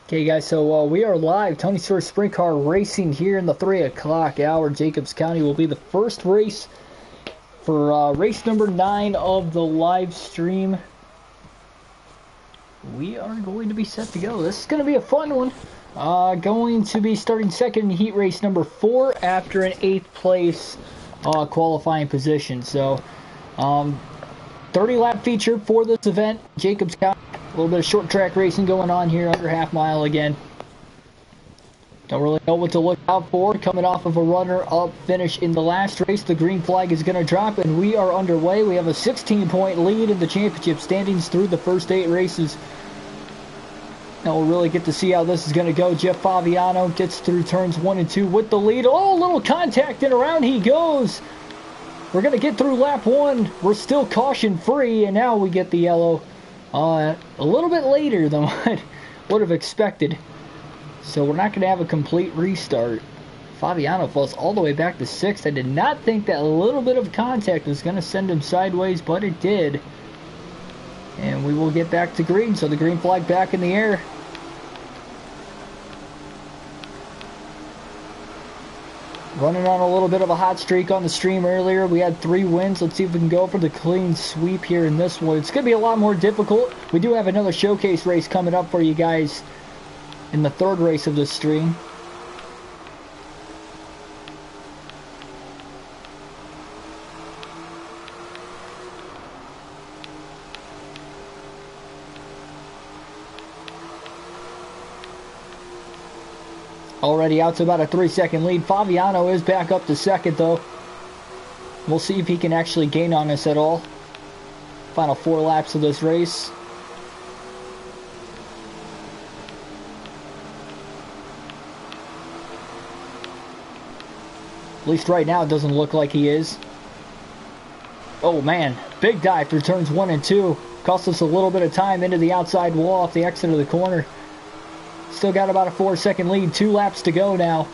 Okay, guys, so we are live. Tony Stewart Sprint Car Racing here in the 3 o'clock hour. Jacobs County will be the first race for race number 9 of the live stream. We are going to be set to go. This is going to be a fun one. Going to be starting second in heat race number 4 after an 8th place qualifying position. So, 30-lap feature for this event. Jacobs County. A little bit of short track racing going on here, under half mile again. Don't really know what to look out for. Coming off of a runner-up finish in the last race, the green flag is going to drop, and we are underway. We have a 16-point lead in the championship standings through the first 8 races. Now we'll really get to see how this is going to go. Jeff Faviano gets through turns 1 and 2 with the lead. Oh, a little contact, and around he goes. We're going to get through lap 1. We're still caution-free, and now we get the yellow. A little bit later than what would have expected. So we're not going to have a complete restart. Faviano falls all the way back to 6th. I did not think that a little bit of contact was going to send him sideways, but it did. And we will get back to green, so the green flag back in the air. Running on a little bit of a hot streak on the stream earlier. We had 3 wins. Let's see if we can go for the clean sweep here in this one. It's going to be a lot more difficult. We do have another showcase race coming up for you guys in the 3rd race of this stream. Already out to about a 3-second lead. Faviano is back up to 2nd, though. We'll see if he can actually gain on us at all. Final 4 laps of this race. At least right now it doesn't look like he is. Oh man, big dive through turns 1 and 2. Cost us a little bit of time into the outside wall off the exit of the corner. Still got about a 4-second lead. 2 laps to go now.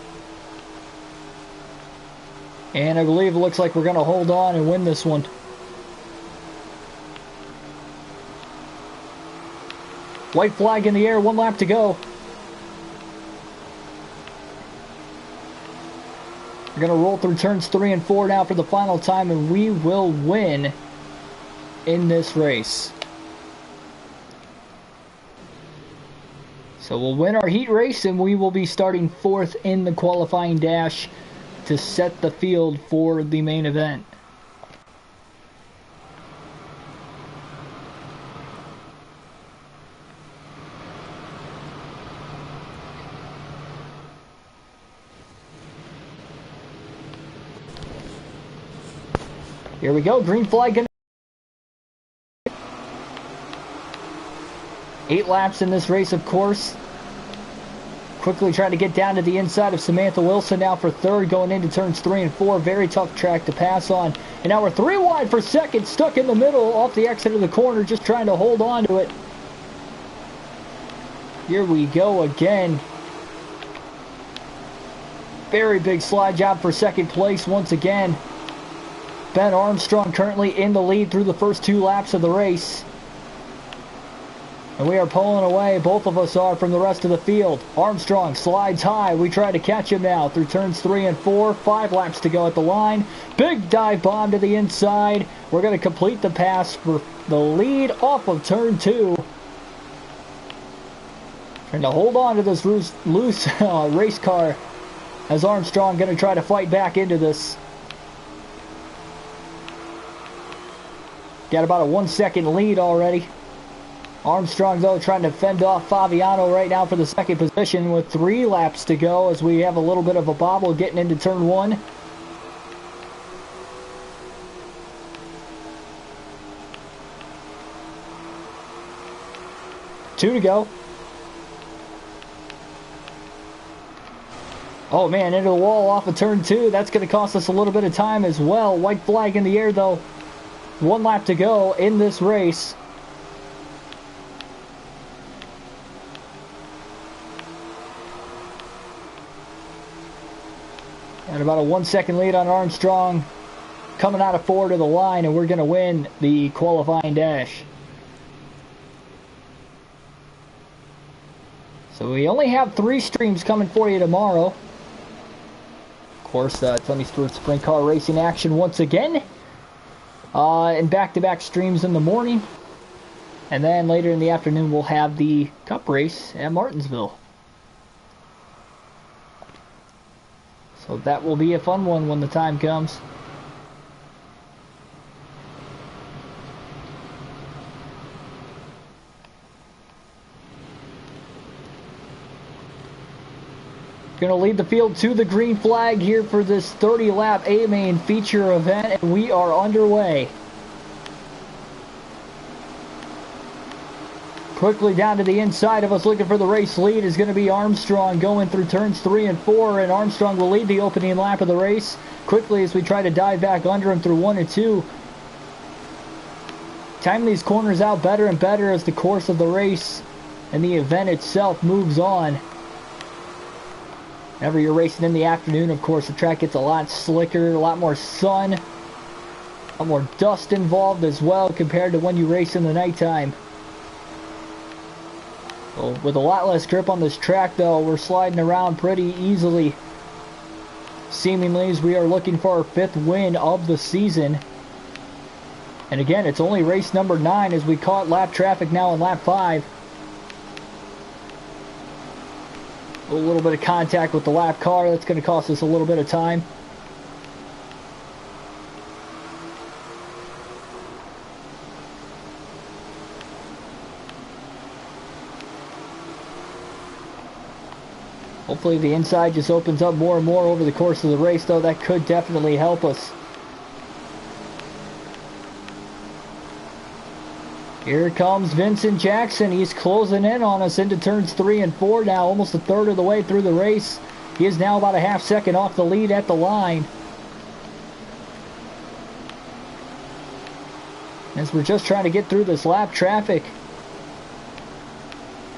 And I believe it looks like we're going to hold on and win this one. White flag in the air. 1 lap to go. We're going to roll through turns 3 and 4 now for the final time, and we will win in this race. So we'll win our heat race, and we will be starting 4th in the qualifying dash to set the field for the main event. Here we go, green flag. 8 laps in this race, of course. Quickly trying to get down to the inside of Samantha Wilson now for 3rd, going into turns 3 and 4. Very tough track to pass on. And now we're 3 wide for 2nd, stuck in the middle off the exit of the corner, just trying to hold on to it. Here we go again. Very big slide job for 2nd place once again. Ben Armstrong currently in the lead through the first 2 laps of the race. And we are pulling away, both of us are, from the rest of the field. Armstrong slides high. We try to catch him now through turns 3 and 4. 5 laps to go at the line. Big dive bomb to the inside. We're going to complete the pass for the lead off of turn 2. Trying to hold on to this loose race car as Armstrong going to try to fight back into this. Got about a 1-second lead already. Armstrong, though, trying to fend off Faviano right now for the 2nd position with 3 laps to go as we have a little bit of a bobble getting into turn 1. Two to go. Oh, man, into the wall off of turn 2. That's going to cost us a little bit of time as well. White flag in the air, though. 1 lap to go in this race. And about a 1-second lead on Armstrong coming out of 4 to the line, and we're going to win the qualifying dash. So we only have 3 streams coming for you tomorrow. Of course, Tony Stewart Sprint Car Racing action once again. And back-to-back streams in the morning. And then later in the afternoon we'll have the Cup race at Martinsville. So that will be a fun one when the time comes. Going to lead the field to the green flag here for this 30-lap A-Main feature event, and we are underway. Quickly down to the inside of us, looking for the race lead, is going to be Armstrong going through turns 3 and 4, and Armstrong will lead the opening lap of the race quickly as we try to dive back under him through 1 and 2. Time these corners out better and better as the course of the race and the event itself moves on. Whenever you're racing in the afternoon, of course, the track gets a lot slicker, a lot more sun, a lot more dust involved as well compared to when you race in the nighttime. So with a lot less grip on this track, though, we're sliding around pretty easily, seemingly, as we are looking for our 5th win of the season. And again, it's only race number 9 as we caught lap traffic now in lap 5. A little bit of contact with the lap car. That's going to cost us a little bit of time. Hopefully the inside just opens up more and more over the course of the race, though. That could definitely help us. Here comes Vincent Jackson. He's closing in on us into turns 3 and 4 now, almost a third of the way through the race. He is now about a half second off the lead at the line. As we're just trying to get through this lap traffic.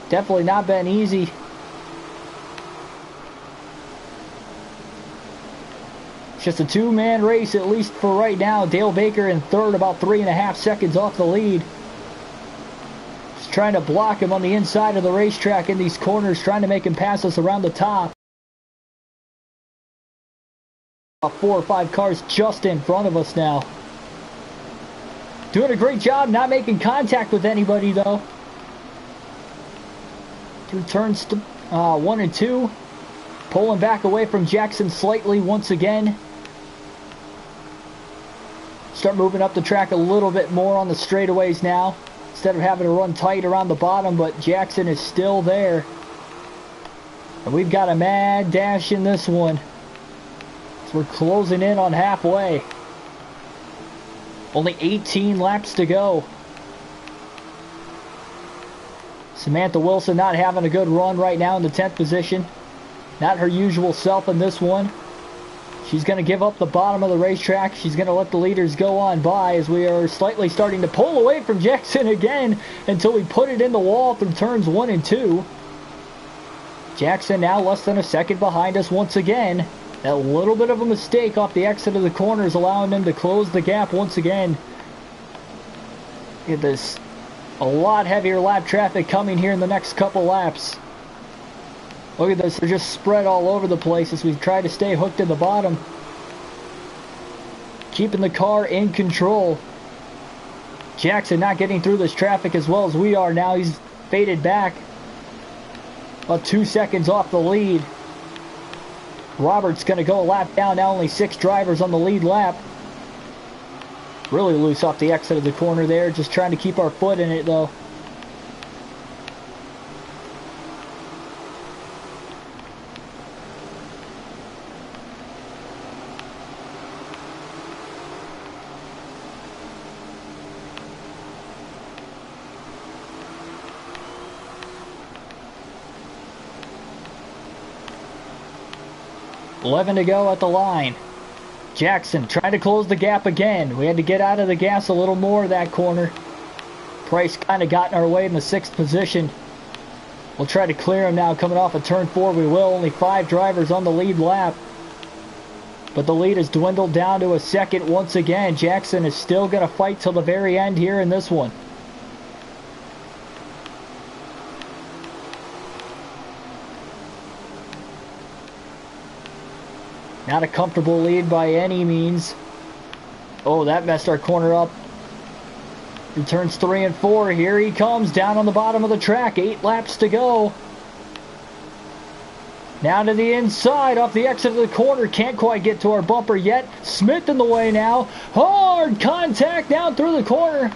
Definitely not been easy. It's just a 2-man race, at least for right now. Dale Baker in third, about 3.5 seconds off the lead. Trying to block him on the inside of the racetrack in these corners, trying to make him pass us around the top. About 4 or 5 cars just in front of us now. Doing a great job not making contact with anybody, though. Through turns 1 and 2. Pulling back away from Jackson slightly once again. Start moving up the track a little bit more on the straightaways now, instead of having to run tight around the bottom, but Jackson is still there. And we've got a mad dash in this one. So we're closing in on halfway. Only 18 laps to go. Samantha Wilson not having a good run right now in the 10th position. Not her usual self in this one. She's going to give up the bottom of the racetrack. She's going to let the leaders go on by as we are slightly starting to pull away from Jackson again until we put it in the wall through turns 1 and 2. Jackson now less than a second behind us once again. A little bit of a mistake off the exit of the corners, allowing them to close the gap once again. Look at this. A lot heavier lap traffic coming here in the next couple laps. Look at this, they're just spread all over the place as we try to stay hooked in the bottom. Keeping the car in control. Jackson not getting through this traffic as well as we are now. He's faded back. About 2 seconds off the lead. Roberts going to go a lap down. Now only 6 drivers on the lead lap. Really loose off the exit of the corner there. Just trying to keep our foot in it though. .11 to go at the line. Jackson trying to close the gap again. We had to get out of the gas a little more that corner. Price kind of got in our way in the 6th position. We'll try to clear him now coming off of turn 4. We will. Only 5 drivers on the lead lap. But the lead has dwindled down to a second once again. Jackson is still going to fight till the very end here in this one. Not a comfortable lead by any means. Oh, that messed our corner up. In turns 3 and 4, here he comes down on the bottom of the track. 8 laps to go. Now to the inside, off the exit of the corner. Can't quite get to our bumper yet. Smith in the way now. Hard contact down through the corner.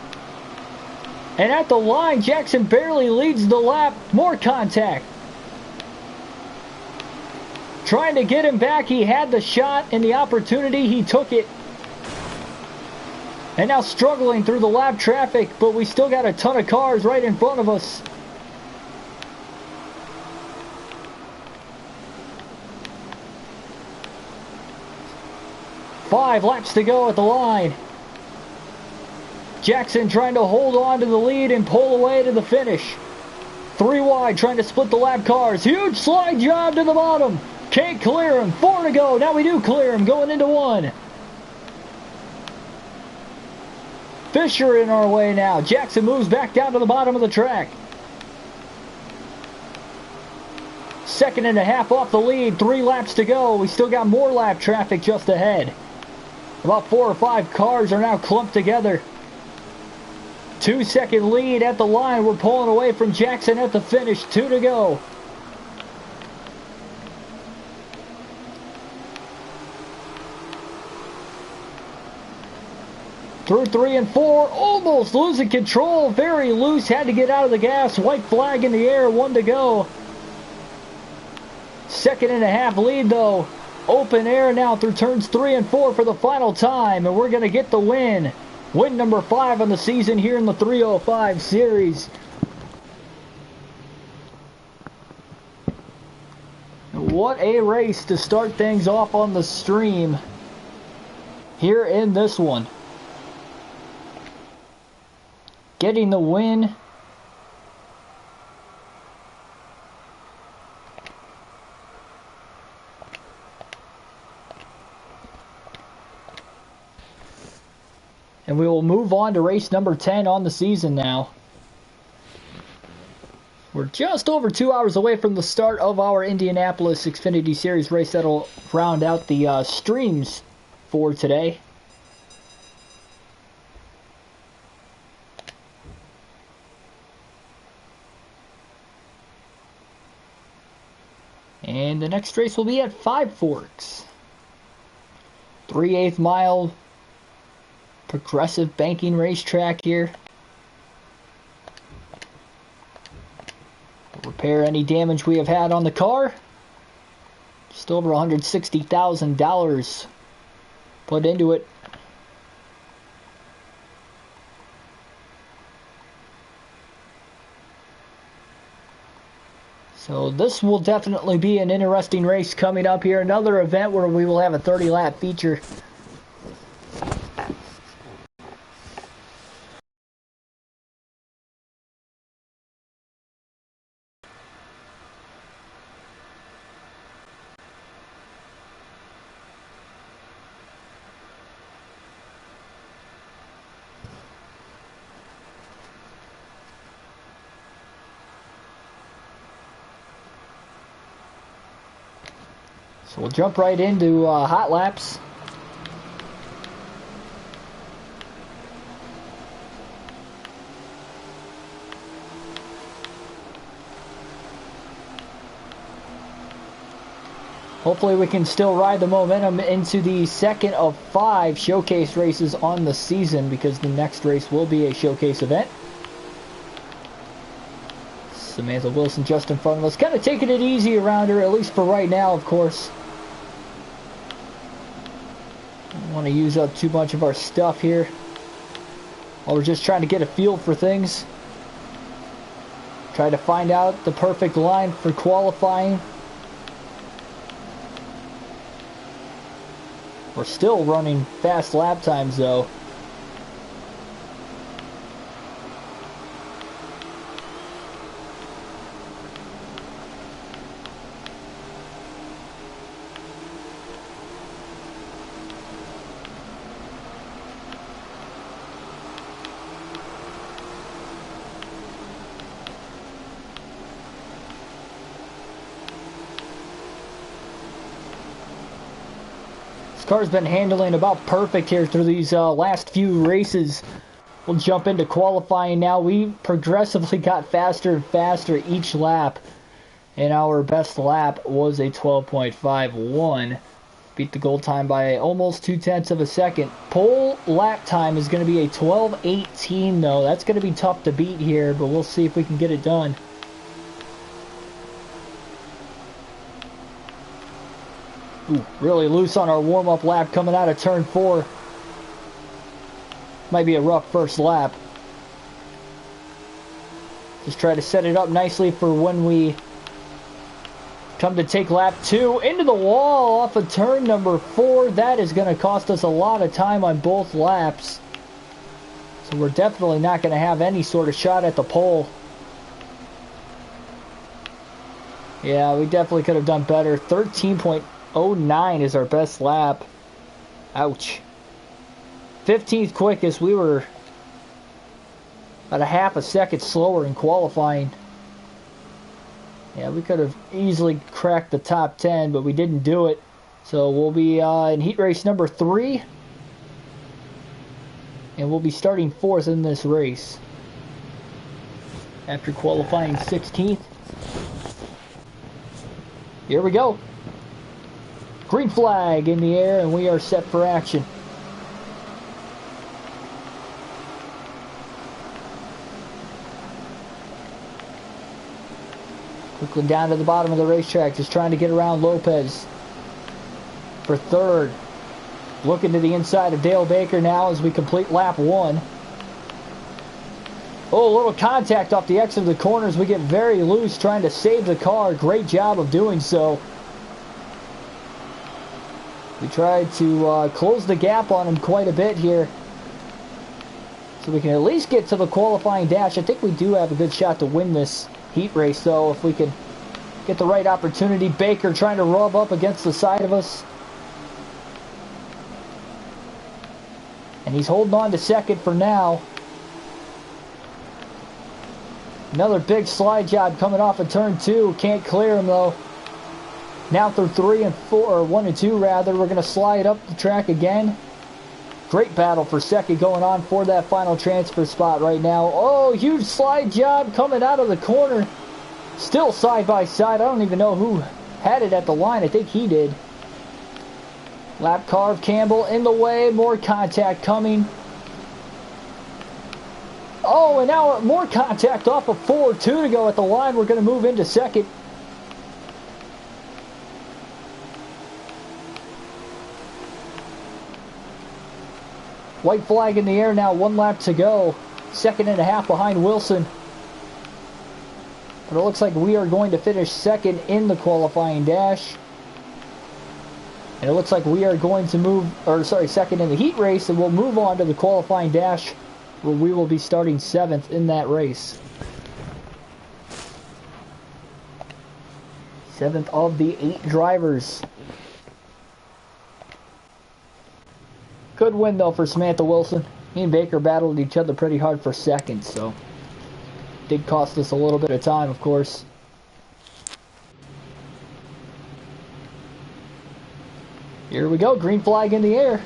And at the line, Jackson barely leads the lap. More contact. Trying to get him back. He had the shot and the opportunity. He took it. And now struggling through the lap traffic, but we still got a ton of cars right in front of us. Five laps to go at the line. Jackson trying to hold on to the lead and pull away to the finish. 3 wide, trying to split the lap cars. Huge slide job to the bottom. Can't clear him. 4 to go. Now we do clear him, going into 1. Fisher in our way now. Jackson moves back down to the bottom of the track. 2.5 off the lead. 3 laps to go. We still got more lap traffic just ahead. About 4 or 5 cars are now clumped together. 2-second lead at the line. We're pulling away from Jackson at the finish. 2 to go. Through 3 and 4, almost losing control, very loose, had to get out of the gas, white flag in the air, 1 to go. 2.5 lead though, open air now through turns 3 and 4 for the final time, and we're going to get the win. Win number 5 on the season here in the 305 series. What a race to start things off on the stream here in this one. Getting the win. And we will move on to race number 10 on the season now. We're just over 2 hours away from the start of our Indianapolis Xfinity Series race that'll round out the streams for today. And the next race will be at Five Forks. 3/8 mile progressive banking racetrack here. We'll repair any damage we have had on the car. Just over $160,000 put into it. So this will definitely be an interesting race coming up here. Another event where we will have a 30-lap feature. So we'll jump right into hot laps. Hopefully we can still ride the momentum into the second of 5 showcase races on the season, because the next race will be a showcase event. Samantha Wilson just in front of us. Kind of taking it easy around her, at least for right now, of course. Don't want to use up too much of our stuff here. While we're just trying to get a feel for things. Try to find out the perfect line for qualifying. We're still running fast lap times though. car's been handling about perfect here through these last few races. We'll jump into qualifying now. We progressively got faster and faster each lap, and our best lap was a 12.51. Beat the goal time by almost 0.2 of a second. Pole lap time is going to be a 12.18 though. That's going to be tough to beat here, but we'll see if we can get it done. Ooh, really loose on our warm-up lap coming out of turn 4. Might be a rough first lap. Just try to set it up nicely for when we come to take lap 2 into the wall off of turn number 4. That is going to cost us a lot of time on both laps. So we're definitely not going to have any sort of shot at the pole. Yeah, we definitely could have done better. 13.09 is our best lap. Ouch. 15th quickest. We were about a half a second slower in qualifying. Yeah, we could have easily cracked the top 10, but we didn't do it. So we'll be in heat race number 3. And we'll be starting 4th in this race. After qualifying 16th. Here we go. Green flag in the air, and we are set for action. Quickly down to the bottom of the racetrack, just trying to get around Lopez for 3rd. Looking to the inside of Dale Baker now as we complete lap 1. Oh, a little contact off the exit of the corners. We get very loose trying to save the car. Great job of doing so. We tried to close the gap on him quite a bit here, so we can at least get to the qualifying dash. I think we do have a good shot to win this heat race, though, if we can get the right opportunity. Baker trying to rub up against the side of us. And he's holding on to 2nd for now. Another big slide job coming off of turn 2. Can't clear him, though. Now through 3 and 4, or 1 and 2 rather, we're going to slide up the track again. Great battle for 2nd going on for that final transfer spot right now. Oh, huge slide job coming out of the corner. Still side by side. I don't even know who had it at the line. I think he did. Lap car of Campbell in the way. More contact coming. Oh, and now more contact off of 4. 2 to go at the line. We're going to move into 2nd. White flag in the air now, 1 lap to go. 2.5 behind Wilson. But it looks like we are going to finish 2nd in the qualifying dash. And it looks like we are going to move, or sorry, 2nd in the heat race, and we'll move on to the qualifying dash, where we will be starting 7th in that race. 7th of the 8 drivers. Good win, though, for Samantha Wilson. Me and Baker battled each other pretty hard for 2nd, so did cost us a little bit of time, of course. Here we go, green flag in the air.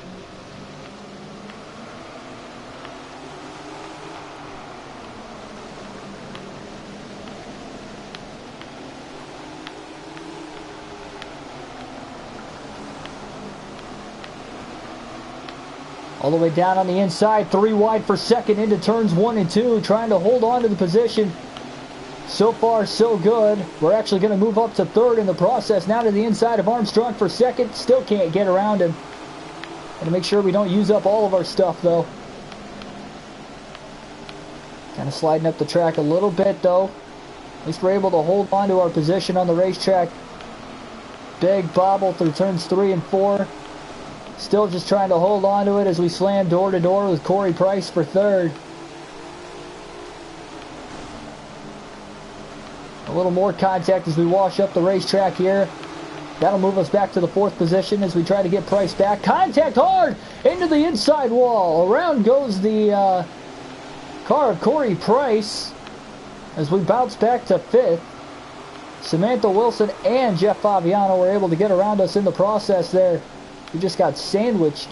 All the way down on the inside, 3 wide for 2nd into turns 1 and 2, trying to hold on to the position. So far, so good. We're actually going to move up to 3rd in the process. Now to the inside of Armstrong for 2nd. Still can't get around him. Got to make sure we don't use up all of our stuff, though. Kind of sliding up the track a little bit, though. At least we're able to hold on to our position on the racetrack. Big bobble through turns 3 and 4. Still just trying to hold on to it as we slam door to door with Corey Price for 3rd. A little more contact as we wash up the racetrack here. That'll move us back to the 4th position as we try to get Price back. Contact hard into the inside wall. Around goes the car of Corey Price as we bounce back to 5th. Samantha Wilson and Jeff Fabiano were able to get around us in the process there. We just got sandwiched.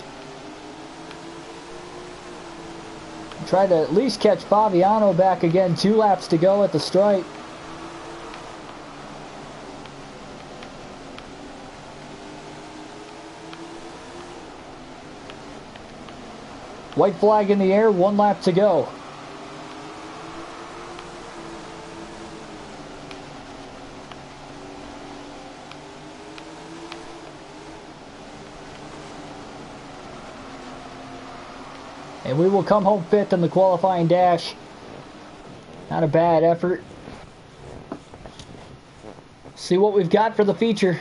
Try to at least catch Fabiano back again. 2 laps to go at the stripe. White flag in the air, 1 lap to go. And we will come home 5th in the qualifying dash. Not a bad effort. See what we've got for the feature.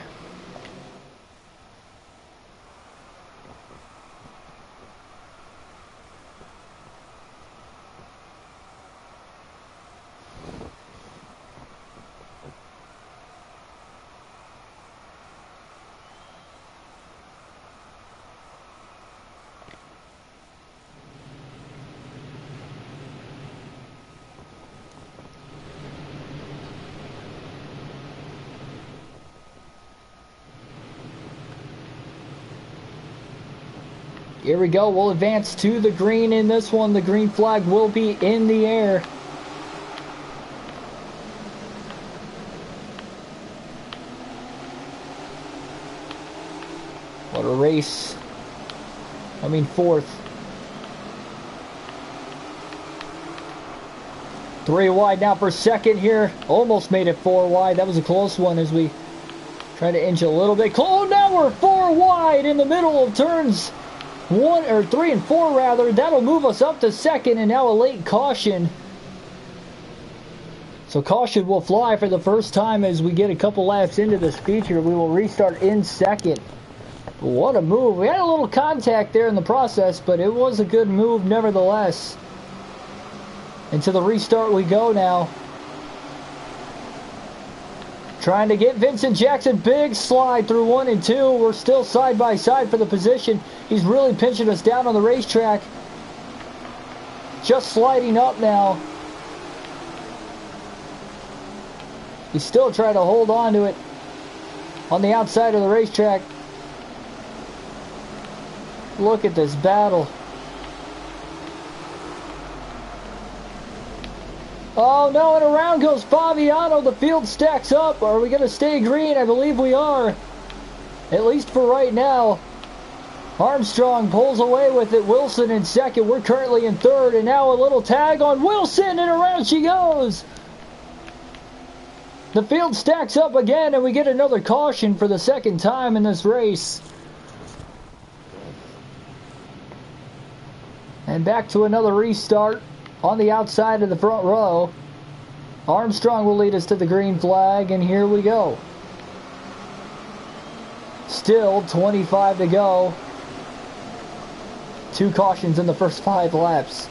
Here we go. We'll advance to the green in this one. The green flag will be in the air. What a race. I mean, 4th. 3 wide now for 2nd here. Almost made it 4 wide. That was a close one as we try to inch a little bit. Oh, now we're 4 wide in the middle of turns 3 and 4 rather. That'll move us up to 2nd, and now a late caution. So caution will fly for the first time as we get a couple laps into this feature. We will restart in 2nd. What a move. We had a little contact there in the process, but it was a good move nevertheless. Into the restart we go now. Trying to get Vincent Jackson. Big slide through 1 and 2. We're still side by side for the position. He's really pinching us down on the racetrack. Just sliding up now. He's still trying to hold on to it on the outside of the racetrack. Look at this battle. Oh no, and around goes Fabiano. The field stacks up. Are we going to stay green? I believe we are. At least for right now. Armstrong pulls away with it. Wilson in 2nd. We're currently in 3rd. And now a little tag on Wilson, and around she goes. The field stacks up again, and we get another caution for the 2nd time in this race. And back to another restart on the outside of the front row. Armstrong will lead us to the green flag, and here we go. Still 25 to go. 2 cautions in the first 5 laps.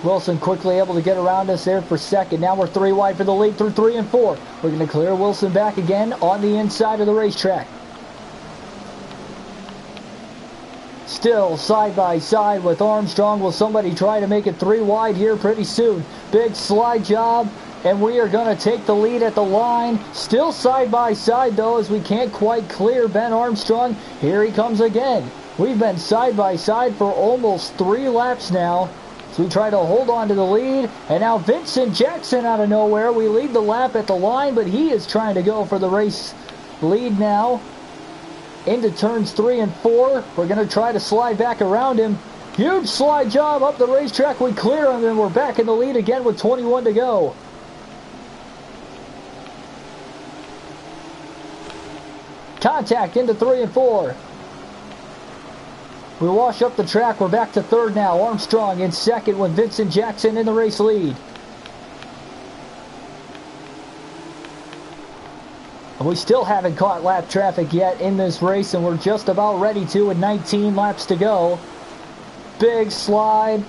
Wilson quickly able to get around us there for 2nd. Now we're 3 wide for the lead through 3 and 4. We're going to clear Wilson back again on the inside of the racetrack. Still side by side with Armstrong. Will somebody try to make it 3 wide here pretty soon? Big slide job, and we are going to take the lead at the line. Still side by side though, as we can't quite clear Ben Armstrong. Here he comes again. We've been side by side for almost 3 laps now. So we try to hold on to the lead, and now Vincent Jackson out of nowhere. We lead the lap at the line, but he is trying to go for the race lead now. Into turns 3 and 4. We're going to try to slide back around him. Huge slide job up the racetrack. We clear him, and we're back in the lead again with 21 to go. Contact into 3 and 4. We wash up the track. We're back to 3rd now. Armstrong in 2nd with Vincent Jackson in the race lead. And we still haven't caught lap traffic yet in this race, and we're just about ready to with 19 laps to go. Big slide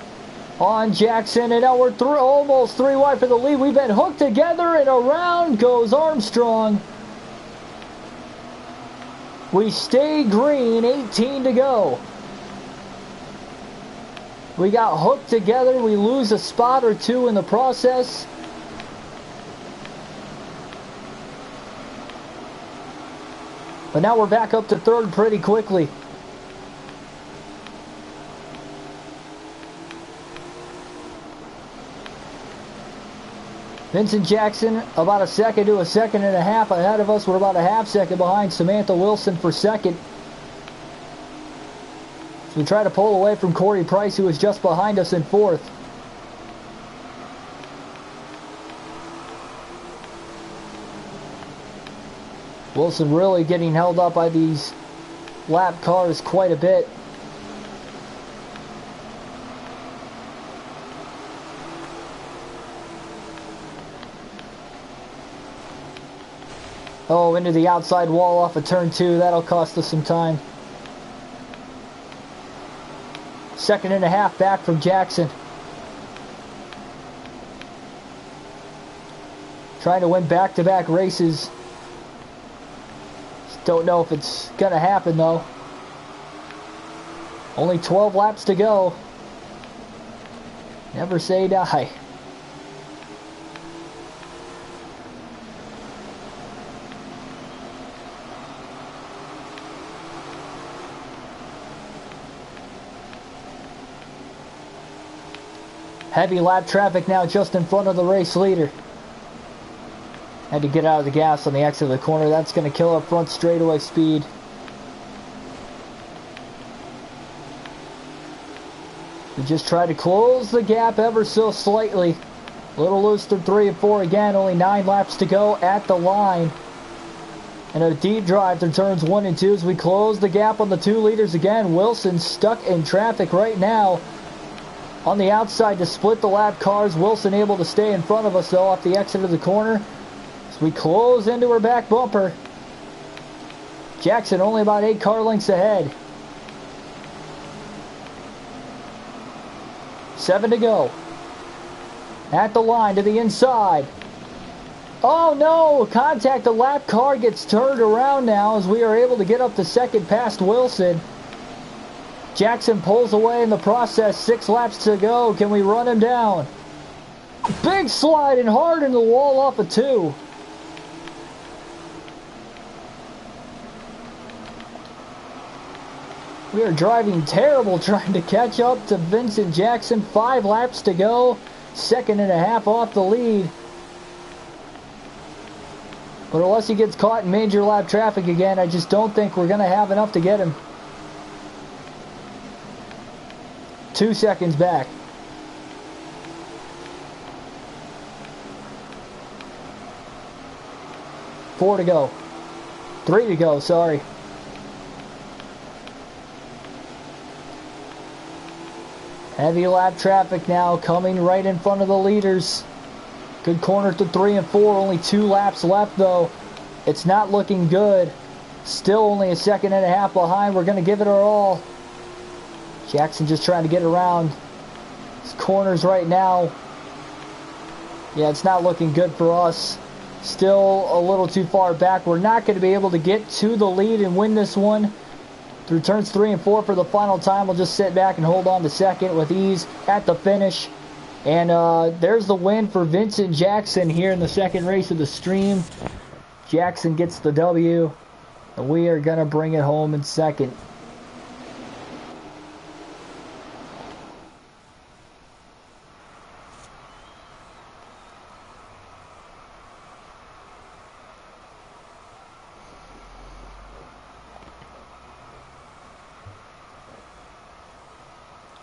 on Jackson, and now we're almost 3 wide for the lead. We've been hooked together, and around goes Armstrong. We stay green, 18 to go. We got hooked together. We lose a spot or 2 in the process. But now we're back up to third pretty quickly. Vincent Jackson about a second to a second and a half ahead of us. We're about a half second behind Samantha Wilson for second. So we try to pull away from Corey Price, who was just behind us in fourth. Wilson really getting held up by these lap cars quite a bit. Oh, into the outside wall off of turn 2. That'll cost us some time. Second and a half back from Jackson. Trying to win back-to-back races. Just don't know if it's going to happen, though. Only 12 laps to go. Never say die. Heavy lap traffic now just in front of the race leader. Had to get out of the gas on the exit of the corner. That's going to kill our front straightaway speed. We just try to close the gap ever so slightly. A little loose through 3 and 4 again. Only 9 laps to go at the line. And a deep drive through turns 1 and 2 as we close the gap on the 2 leaders again. Wilson stuck in traffic right now. On the outside to split the lap cars. Wilson able to stay in front of us though off the exit of the corner. As we close into her back bumper. Jackson only about 8 car lengths ahead. 7 to go. At the line to the inside. Oh no! Contact, the lap car gets turned around now as we are able to get up to second past Wilson. Jackson pulls away in the process. 6 laps to go. Can we run him down? Big slide and hard in the wall off of 2. We are driving terrible trying to catch up to Vincent Jackson. 5 laps to go. 2.5 seconds off the lead. But unless he gets caught in major lap traffic again, I just don't think we're going to have enough to get him. 2 seconds back. 4 to go. 3 to go, sorry. Heavy lap traffic now coming right in front of the leaders. Good corner to 3 and 4. Only 2 laps left though. It's not looking good. Still only 1.5 seconds behind. We're going to give it our all. Jackson just trying to get around his corners right now. Yeah, it's not looking good for us. Still a little too far back. We're not going to be able to get to the lead and win this one. Through turns 3 and 4 for the final time. We'll just sit back and hold on to second with ease at the finish. And there's the win for Vincent Jackson here in the second race of the stream. Jackson gets the W. And we are going to bring it home in second.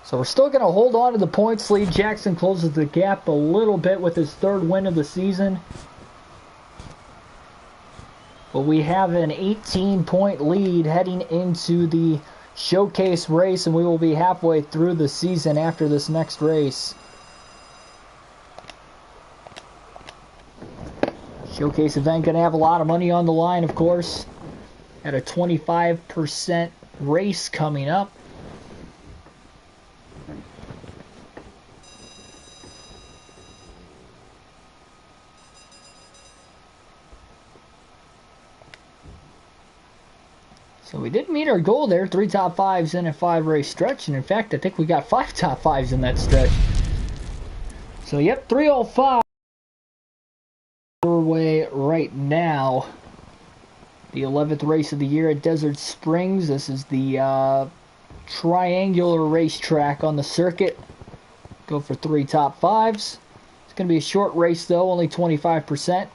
So we're still going to hold on to the points lead. Jackson closes the gap a little bit with his 3rd win of the season. But we have an 18-point lead heading into the showcase race, and we will be halfway through the season after this next race. Showcase event going to have a lot of money on the line, of course. At a 25% race coming up. So we did meet our goal there, 3 top 5s in a 5-race stretch, and in fact, I think we got 5 top 5s in that stretch. So yep, 305 way right now. The 11th race of the year at Desert Springs. This is the triangular racetrack on the circuit. Go for 3 top 5s. It's going to be a short race though, only 25%.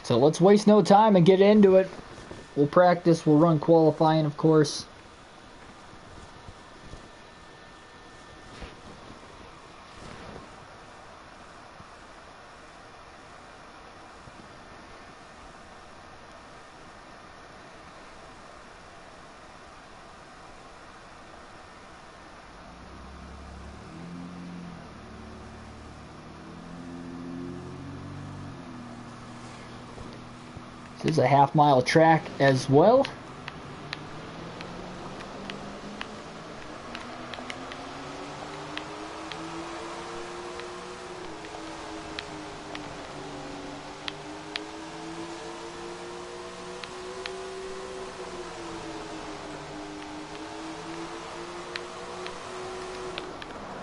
So let's waste no time and get into it. We'll practice, we'll run qualifying, of course. This is a half-mile track as well.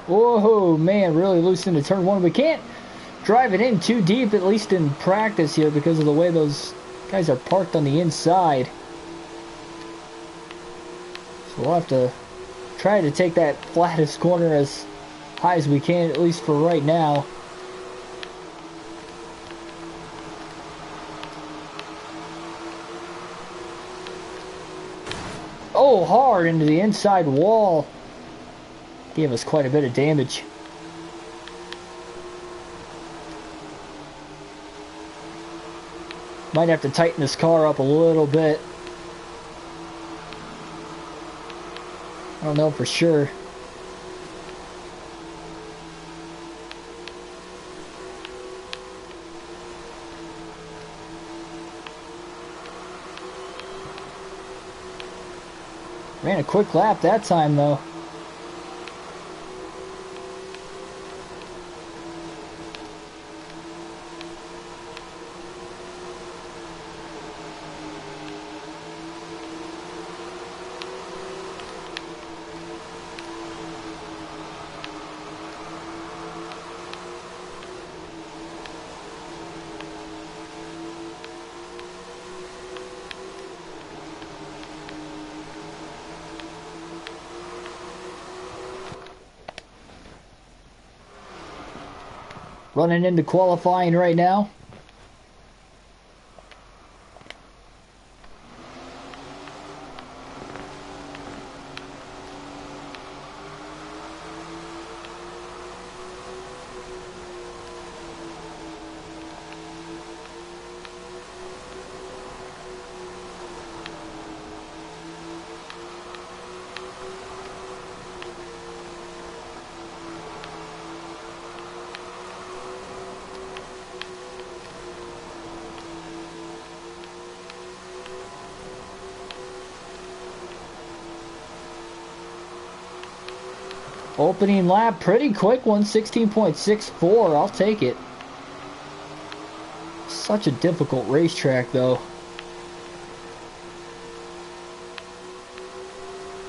Whoa, man, really loose into turn 1. We can't drive it in too deep, at least in practice here, because of the way those guys are parked on the inside. So we'll have to try to take that flattest corner as high as we can, at least for right now. Oh, hard into the inside wall. Gave us quite a bit of damage. Might have to tighten this car up a little bit. I don't know for sure. Ran a quick lap that time though. Running into qualifying right now. Opening lap, pretty quick one, 16.64. I'll take it. Such a difficult racetrack, though.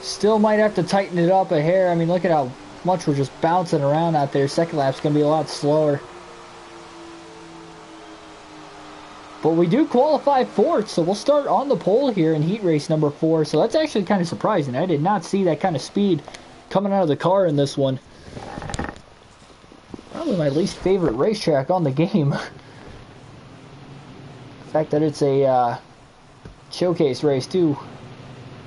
Still might have to tighten it up a hair. I mean, look at how much we're just bouncing around out there. Second lap's going to be a lot slower. But we do qualify fourth, so we'll start on the pole here in heat race number 4. So that's actually kind of surprising. I did not see that kind of speed coming out of the car in this one. Probably my least favorite racetrack on the game. The fact that it's a showcase race too.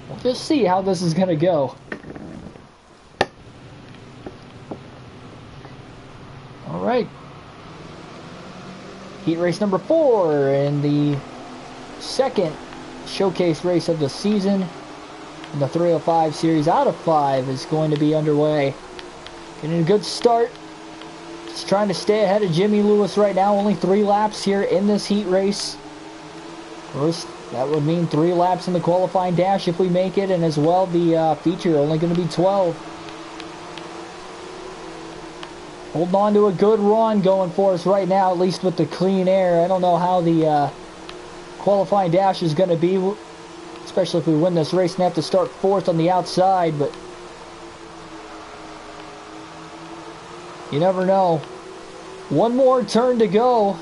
We'll just see how this is gonna go. Alright. Heat race number 4 and the second showcase race of the season. And the 305 series out of 5 is going to be underway. Getting a good start. Just trying to stay ahead of Jimmy Lewis right now. Only 3 laps here in this heat race. We're That would mean 3 laps in the qualifying dash if we make it, and as well the feature only going to be 12. Holding on to a good run going for us right now, at least with the clean air. I don't know how the qualifying dash is going to be, especially if we win this race and have to start 4th on the outside, but you never know. One more turn to go.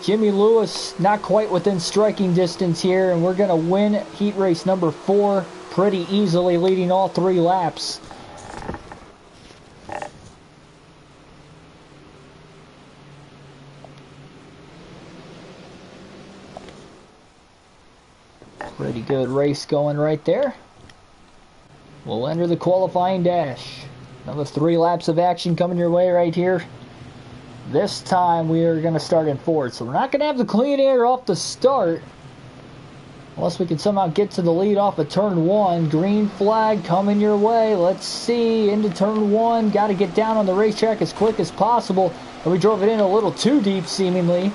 Jimmy Lewis not quite within striking distance here, and we're going to win heat race number 4 pretty easily, leading all 3 laps. Pretty good race going right there. We'll enter the qualifying dash. Another 3 laps of action coming your way right here. This time we are going to start in 4th, so we're not going to have the clean air off the start unless we can somehow get to the lead off of turn 1. Green flag coming your way. Let's see, into turn 1. Got to get down on the racetrack as quick as possible, and we drove it in a little too deep seemingly.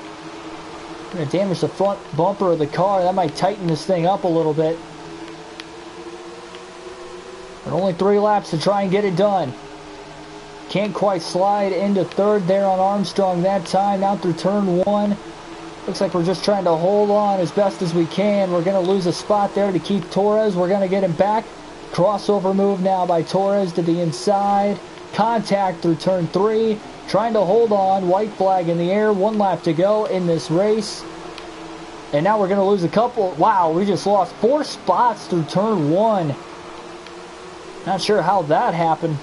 Going to damage the front bumper of the car. That might tighten this thing up a little bit. But only 3 laps to try and get it done. Can't quite slide into 3rd there on Armstrong that time. Out through turn 1. Looks like we're just trying to hold on as best as we can. We're going to lose a spot there to Keith Torres. We're going to get him back. Crossover move now by Torres to the inside. Contact through turn 3. Trying to hold on. White flag in the air. 1 lap to go in this race. And now we're going to lose a couple. Wow, we just lost 4 spots through turn 1. Not sure how that happened.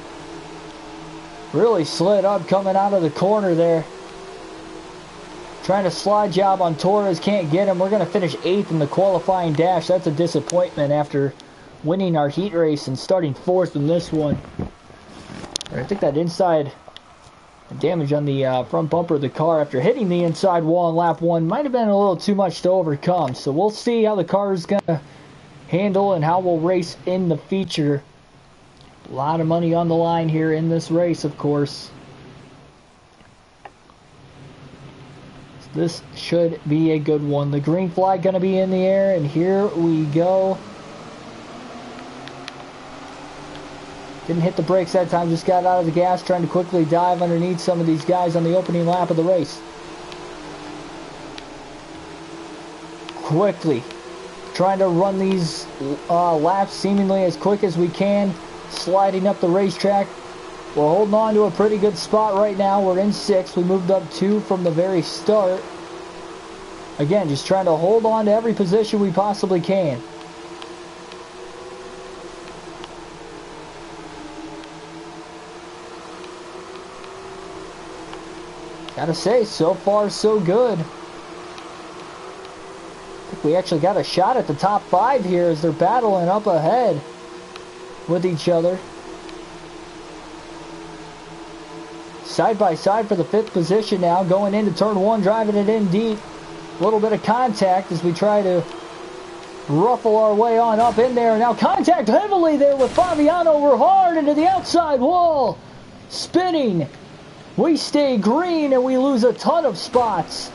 Really slid up coming out of the corner there. Trying to slide job on Torres. Can't get him. We're going to finish 8th in the qualifying dash. That's a disappointment after winning our heat race and starting 4th in this one. I think that inside damage on the front bumper of the car after hitting the inside wall in lap 1 might have been a little too much to overcome. So we'll see how the car is going to handle and how we'll race in the feature. A lot of money on the line here in this race, of course. This should be a good one. The green flag going to be in the air, and here we go. Didn't hit the brakes that time, just got out of the gas, trying to quickly dive underneath some of these guys on the opening lap of the race. Quickly trying to run these laps seemingly as quick as we can. Sliding up the racetrack. We're holding on to a pretty good spot right now. We're in 6th. We moved up 2 from the very start. Again, just trying to hold on to every position we possibly can. Gotta say, so far so good. I think we actually got a shot at the top 5 here as they're battling up ahead with each other. Side by side for the 5th position now, going into turn 1, driving it in deep. A little bit of contact as we try to ruffle our way on up in there. Now contact heavily there with Fabiano. We're hard into the outside wall. Spinning. We stay green and we lose a ton of spots.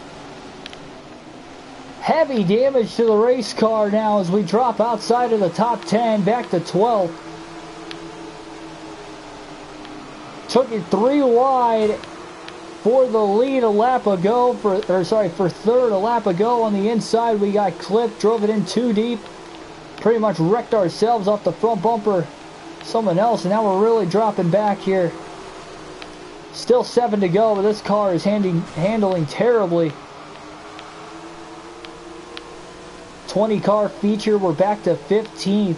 Heavy damage to the race car now as we drop outside of the top 10, back to 12th. Took it 3 wide for the lead a lap ago, for 3rd a lap ago. On the inside we got clipped, drove it in too deep. Pretty much wrecked ourselves off the front bumper. Someone else, and now we're really dropping back here. Still 7 to go, but this car is handling terribly. 20 car feature, we're back to 15th.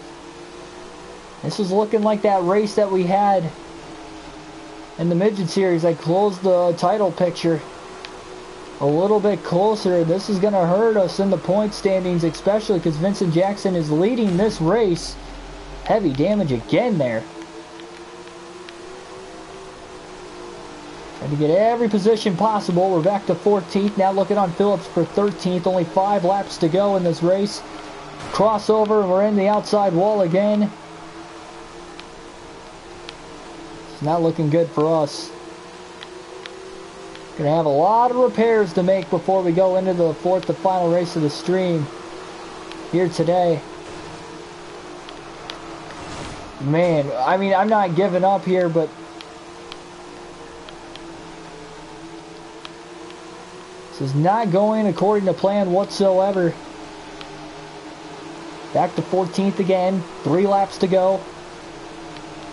This is looking like that race that we had in the midget series. I closed the title picture a little bit closer. This is going to hurt us in the point standings, especially because Vincent Jackson is leading this race. Heavy damage again there. Trying to get every position possible. We're back to 14th. Now looking on Phillips for 13th. Only 5 laps to go in this race. Crossover, and we're in the outside wall again. It's not looking good for us. Gonna have a lot of repairs to make before we go into the fourth and final race of the stream here today. Man, I mean, I'm not giving up here, but this is not going according to plan whatsoever. Back to 14th again, 3 laps to go.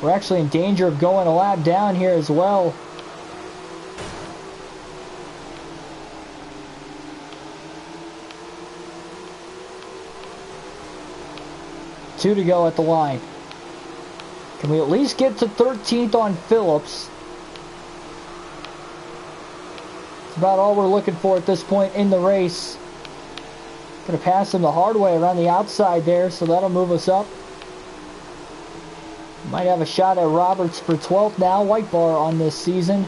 We're actually in danger of going a lap down here as well. Two to go at the line. Can we at least get to 13th on Phillips? It's about all we're looking for at this point in the race. Gonna pass him the hard way around the outside there, so that'll move us up. Might have a shot at Roberts for 12th now. White bar on this season.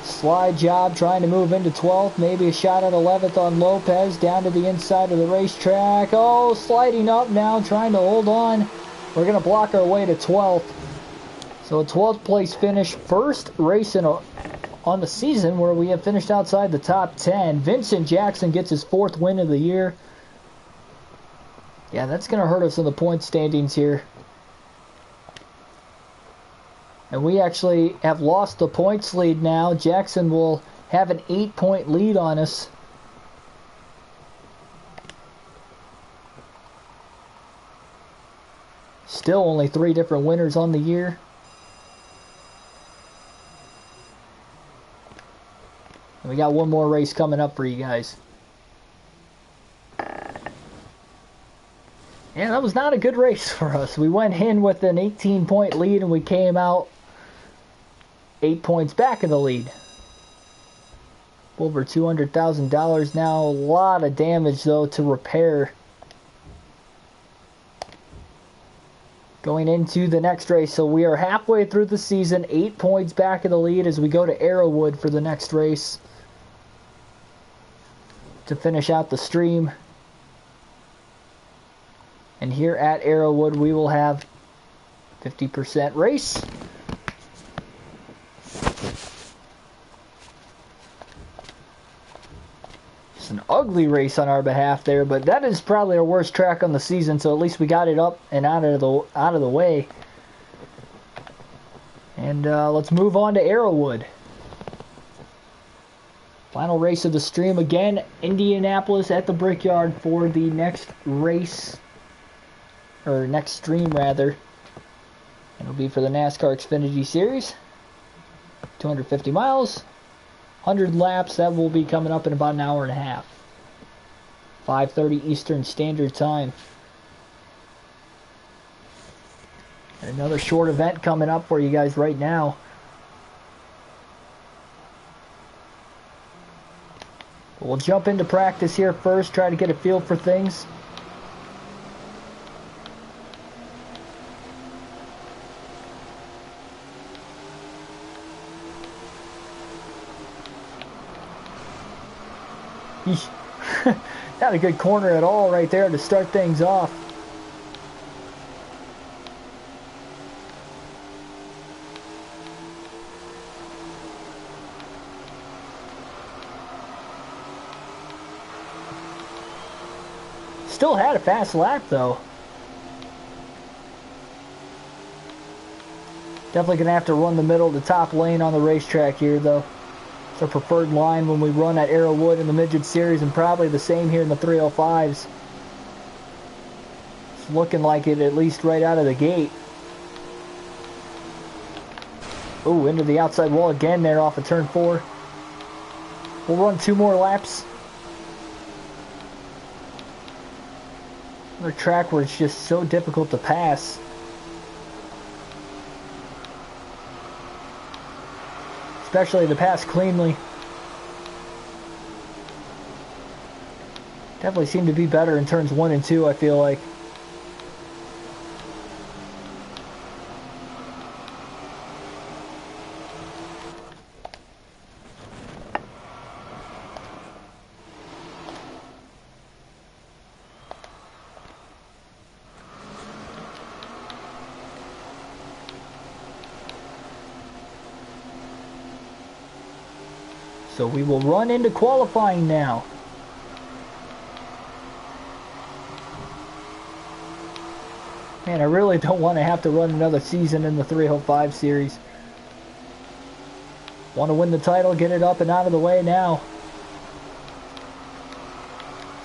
Slide job trying to move into 12th. Maybe a shot at 11th on Lopez down to the inside of the racetrack. Oh, sliding up now, trying to hold on. We're going to block our way to 12th. So a 12th place finish. First race on the season where we have finished outside the top 10. Vincent Jackson gets his 4th win of the year. Yeah, that's going to hurt us in the point standings here. And we actually have lost the points lead now. Jackson will have an 8-point lead on us. Still only 3 different winners on the year. And we got one more race coming up for you guys. Yeah, that was not a good race for us. We went in with an 18-point lead and we came out 8 points back in the lead. Over $200,000 now. A lot of damage, though, to repair. Going into the next race. So we are halfway through the season. 8 points back in the lead as we go to Arrowwood for the next race. To finish out the stream. And here at Arrowwood, we will have 50% race. An ugly race on our behalf there, but that is probably our worst track on the season, so at least we got it up and out of the way. And let's move on to Arrowwood. Final race of the stream again, Indianapolis at the Brickyard for the next race, or next stream rather. It'll be for the NASCAR Xfinity Series. 250 miles. 100 laps, that will be coming up in about an hour and a half. 5:30 Eastern Standard Time. And another short event coming up for you guys right now. We'll jump into practice here first, try to get a feel for things. Not a good corner at all right there to start things off. Still had a fast lap though. Definitely going to have to run the middle of the top lane on the racetrack here though. Our preferred line when we run at Arrowwood in the Midget Series, and probably the same here in the 305s. It's looking like it at least right out of the gate. Ooh, into the outside wall again there off of turn 4. We'll run 2 more laps. Another track where it's just so difficult to pass. Especially to pass cleanly. Definitely seem to be better in turns 1 and 2, I feel like. So we will run into qualifying now. Man, I really don't want to have to run another season in the 305 series. Want to win the title, get it up and out of the way now.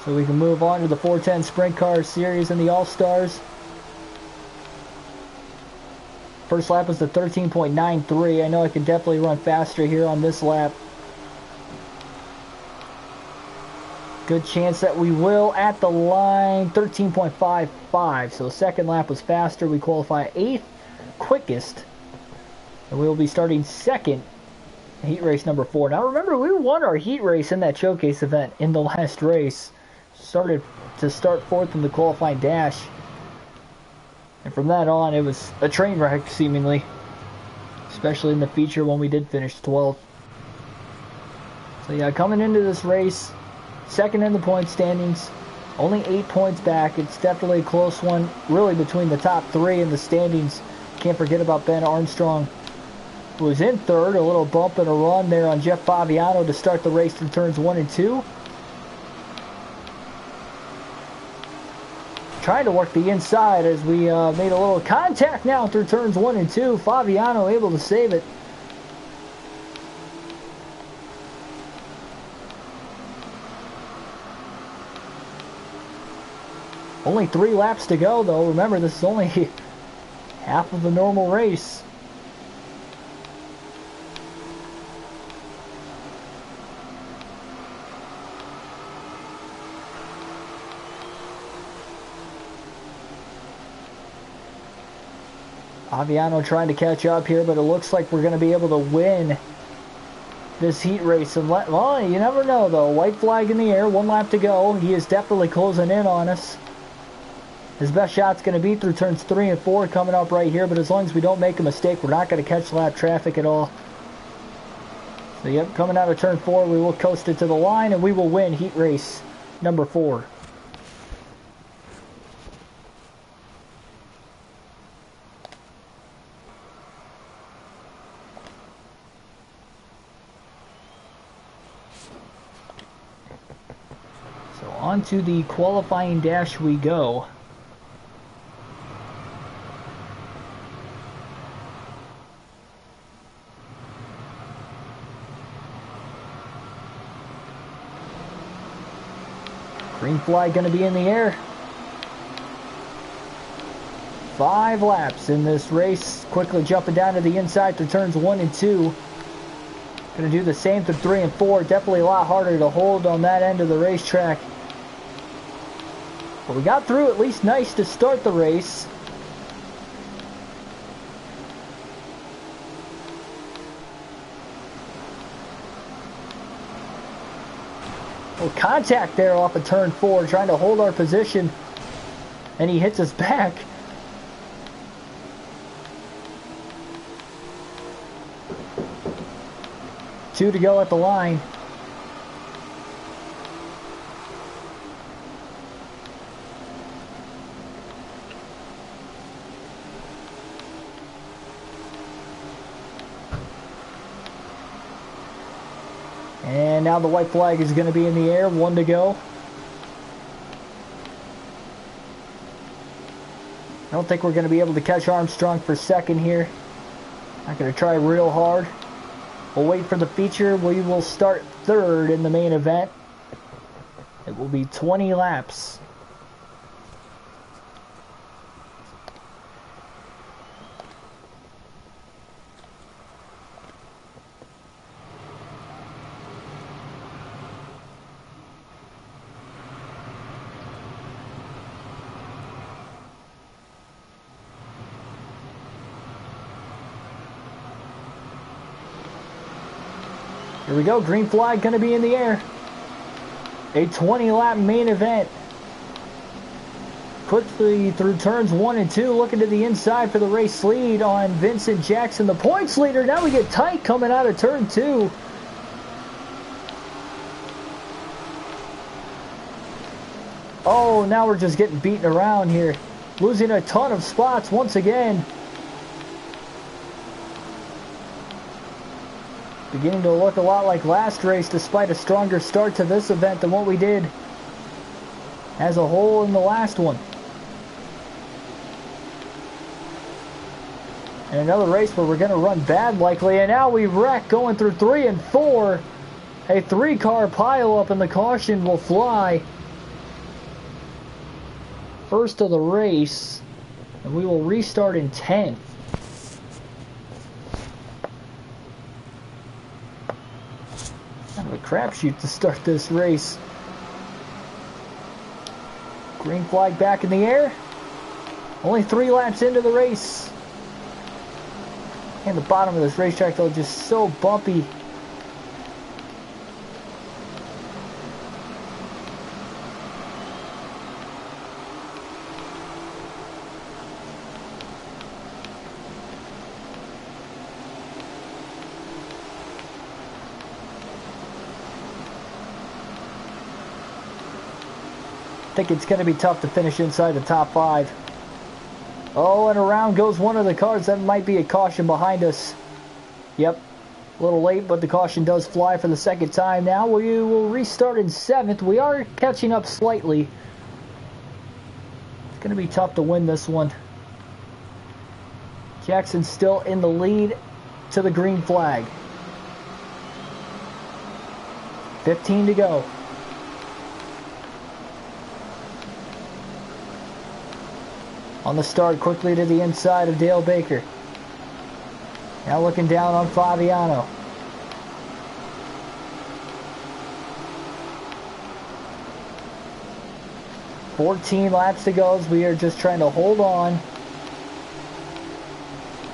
So we can move on to the 410 Sprint Car Series and the All-Stars. First lap was the 13.93. I know I can definitely run faster here on this lap. Good chance that we will at the line. 13.55. So the second lap was faster. We qualify 8th quickest. And we will be starting second in heat race number 4. Now remember, we won our heat race in that showcase event in the last race. Started to start fourth in the qualifying dash. And from that on, it was a train wreck, seemingly. Especially in the feature when we did finish 12th. So yeah, coming into this race, second in the point standings, only 8 points back. It's definitely a close one, really between the top 3 in the standings. Can't forget about Ben Armstrong, who was in third. A little bump and a run there on Jeff Fabiano to start the race through turns 1 and 2. Trying to work the inside as we made a little contact now through turns 1 and 2. Fabiano able to save it. Only 3 laps to go, though. Remember, this is only half of the normal race. Fabiano trying to catch up here, but it looks like we're going to be able to win this heat race. And well, you never know, though. White flag in the air, 1 lap to go. He is definitely closing in on us. His best shot's going to be through turns 3 and 4 coming up right here, but as long as we don't make a mistake, we're not going to catch lap traffic at all. So yep, coming out of turn 4, we will coast it to the line, and we will win heat race number 4. So on to the qualifying dash we go. Green flag going to be in the air. 5 laps in this race. Quickly jumping down to the inside through turns 1 and 2. Going to do the same through 3 and 4. Definitely a lot harder to hold on that end of the racetrack. But we got through at least nice to start the race. Contact there off of turn 4, trying to hold our position, and he hits us back. Two to go at the line. And now the white flag is going to be in the air. 1 to go. I don't think we're going to be able to catch Armstrong for second here. Not going to try real hard. We'll wait for the feature. We will start third in the main event. It will be 20 laps. Here we go, green flag going to be in the air. A 20-lap main event. Quickly through turns 1 and 2, looking to the inside for the race lead on Vincent Jackson, the points leader. Now we get tight coming out of turn 2. Oh, now we're just getting beaten around here. Losing a ton of spots once again. Beginning to look a lot like last race, despite a stronger start to this event than what we did as a whole in the last one. And another race where we're going to run bad likely, and now we wreck going through 3 and 4. A 3-car pileup and the caution will fly. First of the race, and we will restart in 10th. Kind of a crapshoot to start this race. Green flag back in the air. Only 3 laps into the race. And the bottom of this racetrack though, just so bumpy. I think it's going to be tough to finish inside the top 5. Oh, and around goes one of the cars. That might be a caution behind us. Yep, a little late, but the caution does fly for the second time. Now we will restart in 7th. We are catching up slightly. It's going to be tough to win this one. Jackson's still in the lead to the green flag. 15 to go. On the start, quickly to the inside of Dale Baker. Now looking down on Fabiano. "14 laps to go as we are just trying to hold on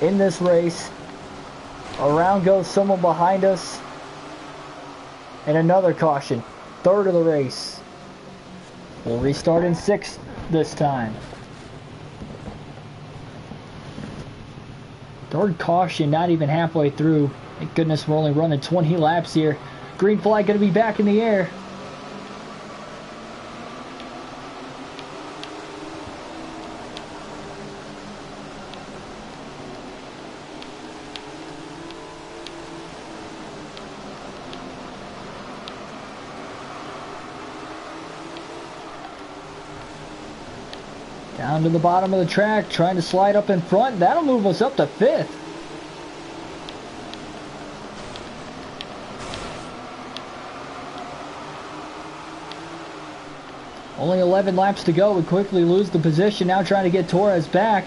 in this race." Around goes someone behind us. And another caution. 3rd of the race. We'll restart in 6th this time. 3rd caution, not even halfway through. Thank goodness we're only running 20 laps here. Green flag going to be back in the air. Down to the bottom of the track, trying to slide up in front. That'll move us up to 5th. Only 11 laps to go. We quickly lose the position. Now trying to get Torres back.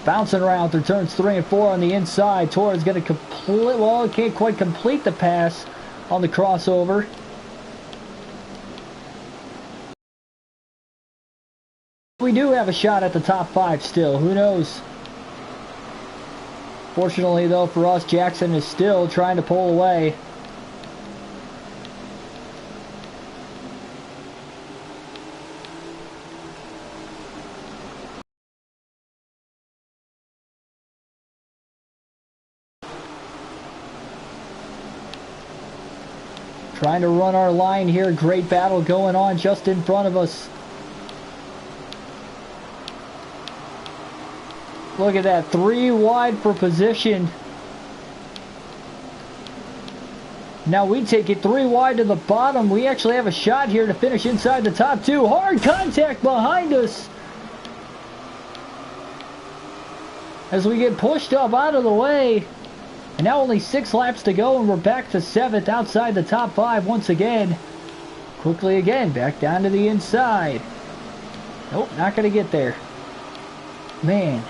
Bouncing around through turns 3 and 4 on the inside. Torres going to complete, well, can't quite complete the pass on the crossover. We do have a shot at the top 5 still. Who knows? Fortunately, though, for us, Jackson is still trying to pull away. Trying to run our line here. Great battle going on just in front of us. Look at that, 3 wide for position. Now we take it 3 wide to the bottom. We actually have a shot here to finish inside the top 2. Hard contact behind us as we get pushed up out of the way. And now only 6 laps to go, and we're back to 7th outside the top 5 once again. Quickly again, back down to the inside. Nope, not going to get there. Man.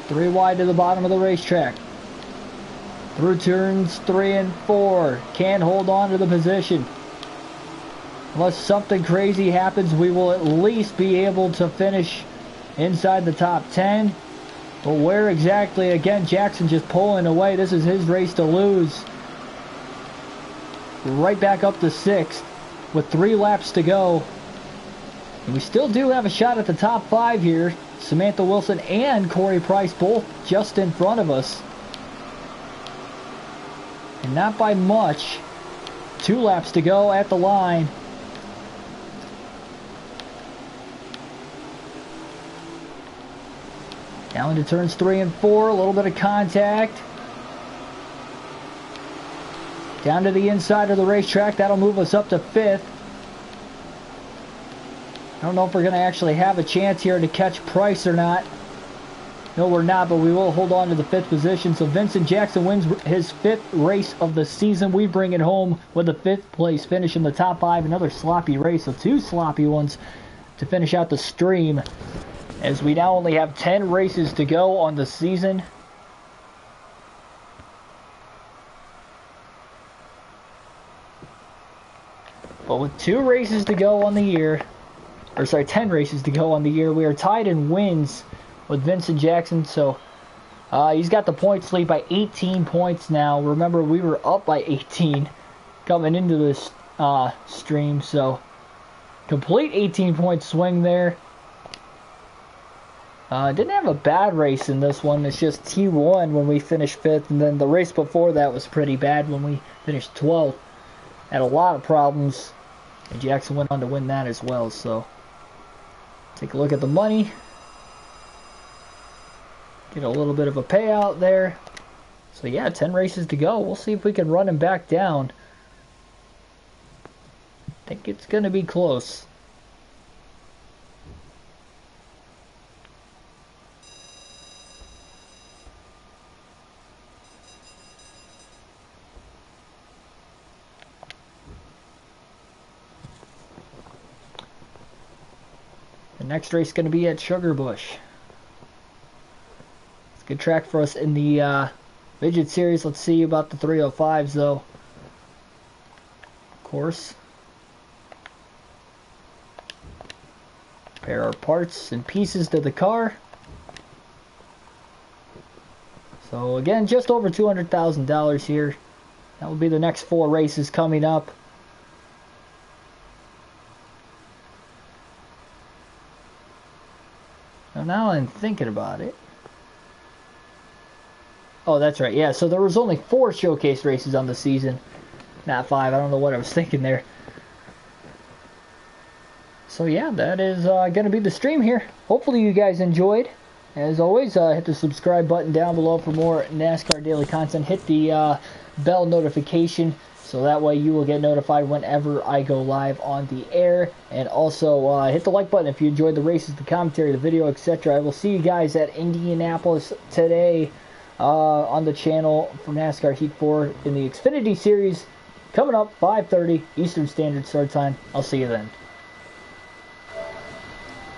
Three wide to the bottom of the racetrack. Through turns 3 and 4. Can't hold on to the position. Unless something crazy happens, we will at least be able to finish inside the top 10. But where exactly? Again, Jackson just pulling away. This is his race to lose. Right back up to 6th with 3 laps to go. And we still do have a shot at the top 5 here. Samantha Wilson and Corey Price both just in front of us. And not by much. 2 laps to go at the line. Down into turns 3 and 4, a little bit of contact. Down to the inside of the racetrack, that'll move us up to 5th. I don't know if we're going to actually have a chance here to catch Price or not. No, we're not, but we will hold on to the 5th position. So Vincent Jackson wins his 5th race of the season. We bring it home with a 5th place finish in the top 5. Another sloppy race, so 2 sloppy ones to finish out the stream, as we now only have 10 races to go on the season. But with 2 races to go on the year, or sorry, 10 races to go on the year, we are tied in wins with Vincent Jackson. So he's got the points lead by 18 points now. Remember, we were up by 18 coming into this stream, so complete 18-point swing there. Didn't have a bad race in this one. It's just T1 when we finished 5th, and then the race before that was pretty bad when we finished 12th. Had a lot of problems, and Jackson went on to win that as well. So take a look at the money. Get a little bit of a payout there. So yeah, 10 races to go. We'll see if we can run him back down. I think it's going to be close. The next race is going to be at Sugar Bush. It's a good track for us in the Midget Series. Let's see about the 305s though. Of course. Compare our parts and pieces to the car. So again, just over $200,000 here. That will be the next 4 races coming up. Now I'm thinking about it. Oh, that's right. Yeah, so there was only 4 showcase races on the season. Not 5. I don't know what I was thinking there. So yeah, that is going to be the stream here. Hopefully you guys enjoyed. As always, hit the subscribe button down below for more NASCAR daily content. Hit the bell notification, so that way you will get notified whenever I go live on the air. And also hit the like button if you enjoyed the races, the commentary, the video, etc. I will see you guys at Indianapolis today on the channel for NASCAR Heat 4 in the Xfinity Series. Coming up, 5:30 Eastern Standard Start Time. I'll see you then.